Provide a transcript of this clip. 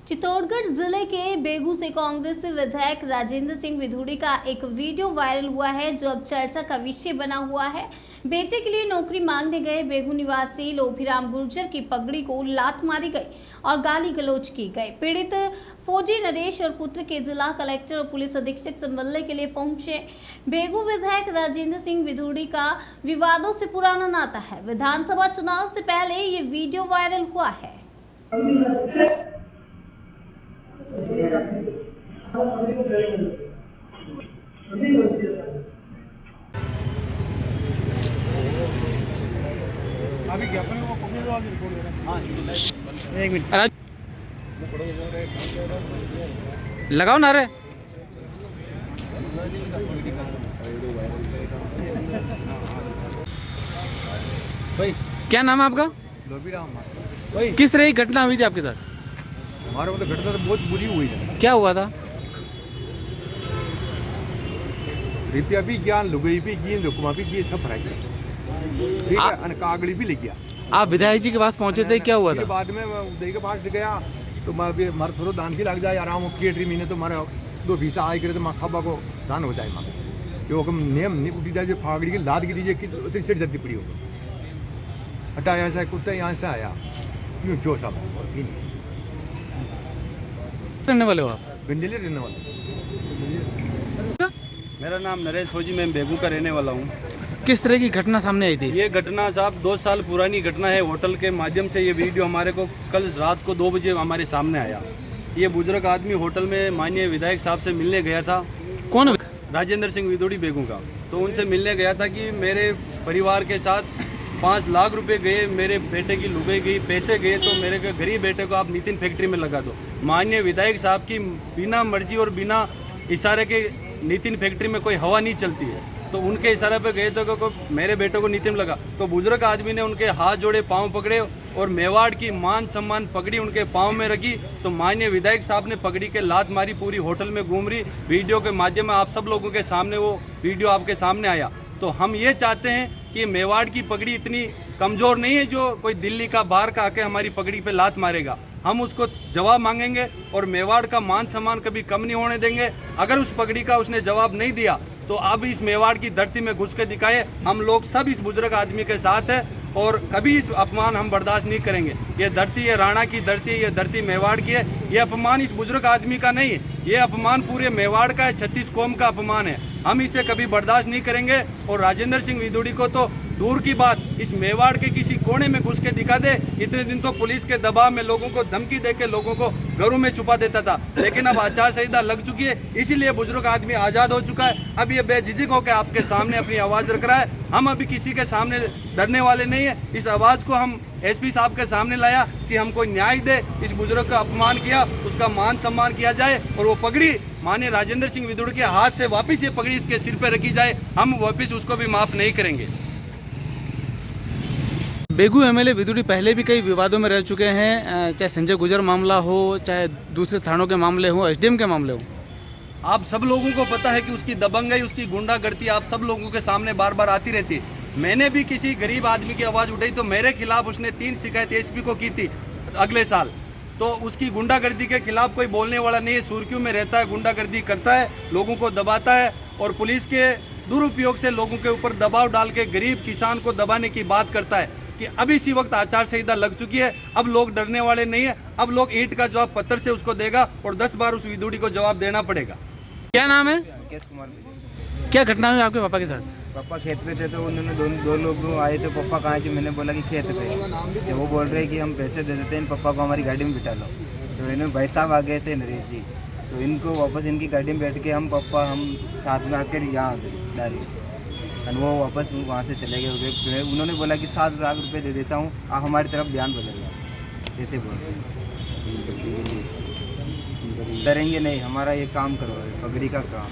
चित्तौड़गढ़ जिले के बेगू से कांग्रेस विधायक राजेंद्र सिंह विधूड़ी का एक वीडियो वायरल हुआ है, जो अब चर्चा का विषय बना हुआ है। बेटे के लिए नौकरी मांगने गए बेगू निवासी लोभीराम गुर्जर की पगड़ी को लात मारी गई और गाली गलौज की गई। पीड़ित फौजी नरेश और पुत्र के जिला कलेक्टर और पुलिस अधीक्षक से मिलने के लिए पहुंचे। बेगू विधायक राजेंद्र सिंह विधूड़ी का विवादों से पुराना नाता है। विधानसभा चुनाव से पहले ये वीडियो वायरल हुआ है। अभी ज्ञापन को पकड़ लो, आगे रिकॉर्ड हो रहा है। एक मिनट लगाओ ना रे। भाई क्या नाम है आपका? लोभीराम भाई। किस तरह की घटना हुई थी आपके साथ? हमारे मतलब घटना तो बहुत बुरी हुई है। क्या हुआ था? रुपया भी ज्ञान लुगई भी जी रुकमा भी जी सब भराई, ठीक है, और कागड़ी भी ले गया। आप विधायक जी के पास पहुंचे थे, क्या हुआ था? बाद में उदय के पास गया तो मैं भी हमारे सरो दान की लग जाए आराम केटरी महीने तो हमारे 2 वीसा आए करे तो माँ खबा को दान हो जाए। माँ क्योंकि नेम नहीं उठी जाए, फागड़ी की लाद गिरी कि उतनी सिर जल्दी पड़ी होगी। हटाया ऐसा कुत्ता यहाँ से आया क्यों क्यों सब और की नहीं रहने वाले हो आप? गंजेले रहने वाले। मेरा नाम नरेश फौजी, मैं बेगू का रहने वाला हूँ। किस तरह की घटना सामने आई थी? ये घटना साहब 2 साल पुरानी घटना है। होटल के माध्यम से ये वीडियो हमारे को कल रात को 2 बजे हमारे सामने आया। ये बुजुर्ग आदमी होटल में माननीय विधायक साहब से मिलने गया था। कौन? राजेंद्र सिंह विधूड़ी बेगू का। तो उनसे मिलने गया था कि मेरे परिवार के साथ 5 लाख रुपए गए, मेरे बेटे की लुगाई गई, पैसे गए, तो मेरे के गरीब बेटे को आप नितिन फैक्ट्री में लगा दो। माननीय विधायक साहब की बिना मर्जी और बिना इशारे के नितिन फैक्ट्री में कोई हवा नहीं चलती है, तो उनके इशारे पे गए तो मेरे बेटे को नितिन लगा। तो बुजुर्ग आदमी ने उनके हाथ जोड़े, पांव पकड़े और मेवाड़ की मान सम्मान पगड़ी उनके पांव में रखी। तो माननीय विधायक साहब ने पगड़ी के लात मारी, पूरी होटल में घूम रही। वीडियो के माध्यम में आप सब लोगों के सामने वो वीडियो आपके सामने आया। तो हम ये चाहते हैं कि मेवाड़ की पगड़ी इतनी कमज़ोर नहीं है जो कोई दिल्ली का बाहर का आके हमारी पगड़ी पे लात मारेगा। हम उसको जवाब मांगेंगे और मेवाड़ का मान सम्मान कभी कम नहीं होने देंगे। अगर उस पगड़ी का उसने जवाब नहीं दिया तो अब इस मेवाड़ की धरती में घुस के दिखाए। हम लोग सब इस बुजुर्ग आदमी के साथ है और कभी इस अपमान हम बर्दाश्त नहीं करेंगे। ये धरती, ये राणा की धरती है, ये धरती मेवाड़ की है। ये अपमान इस बुजुर्ग आदमी का नहीं है, ये अपमान पूरे मेवाड़ का है, 36 कौम का अपमान है। हम इसे कभी बर्दाश्त नहीं करेंगे। और राजेंद्र सिंह विधूड़ी को तो दूर की बात, इस मेवाड़ के किसी कोने में घुस के दिखा दे। इतने दिन तो पुलिस के दबाव में लोगों को धमकी देके लोगों को घरों में छुपा देता था, लेकिन अब आचार संहिता लग चुकी है, इसीलिए बुजुर्ग आदमी आज़ाद हो चुका है। अब ये बेझिझक होकर आपके सामने अपनी आवाज़ रख रहा है। हम अभी किसी के सामने डरने वाले नहीं है। इस आवाज़ को हम एसपी साहब के सामने लाया कि हमको न्याय दे। इस बुजुर्ग का अपमान किया, उसका मान सम्मान किया जाए और वो पगड़ी माननीय राजेंद्र सिंह विधूड़ी के हाथ से वापस ये पगड़ी इसके सिर पर रखी जाए। हम वापस उसको भी माफ़ नहीं करेंगे। बेगू एमएलए विधूड़ी पहले भी कई विवादों में रह चुके हैं, चाहे संजय गुर्जर मामला हो, चाहे दूसरे थानों के मामले हो, एसडीएम के मामले हो। आप सब लोगों को पता है कि उसकी दबंगई, उसकी गुंडागर्दी आप सब लोगों के सामने बार बार आती रहती है। मैंने भी किसी गरीब आदमी की आवाज़ उठाई तो मेरे खिलाफ उसने 3 शिकायत एसपी को की थी अगले साल। तो उसकी गुंडागर्दी के खिलाफ कोई बोलने वाला नहीं है। सुर्खियों में रहता है, गुंडागर्दी करता है, लोगों को दबाता है और पुलिस के दुरुपयोग से लोगों के ऊपर दबाव डाल के गरीब किसान को दबाने की बात करता है। कि अब इसी वक्त आचार संहिता लग चुकी है, अब लोग डरने वाले नहीं है। अब लोग ईंट का जवाब पत्थर से उसको देगा और 10 बार उस विधूड़ी को जवाब देना पड़ेगा। क्या नाम है? केश कुमार। क्या घटना हुई आपके पापा के साथ? पापा खेत पे थे तो उन्होंने दो लोग आए थे। पापा कहाँ कि मैंने बोला कि खेत पे, तो वो बोल रहे कि हम पैसे दे देते हैं, पापा को हमारी गाड़ी में बिठा लो। तो इन्होंने भाई साहब आ गए थे नरेश जी, तो इनको वापस इनकी गाड़ी में बैठ के हम साथ में आकर यहाँ आ गए डायरी, और वो वापस वहाँ से चले गए। उन्होंने बोला कि 7 लाख रुपए दे देता हूँ, आप हमारी तरफ बयान बदलेगा, ऐसे बोल रहे। डरेंगे नहीं, हमारा ये काम करो, पगड़ी का काम।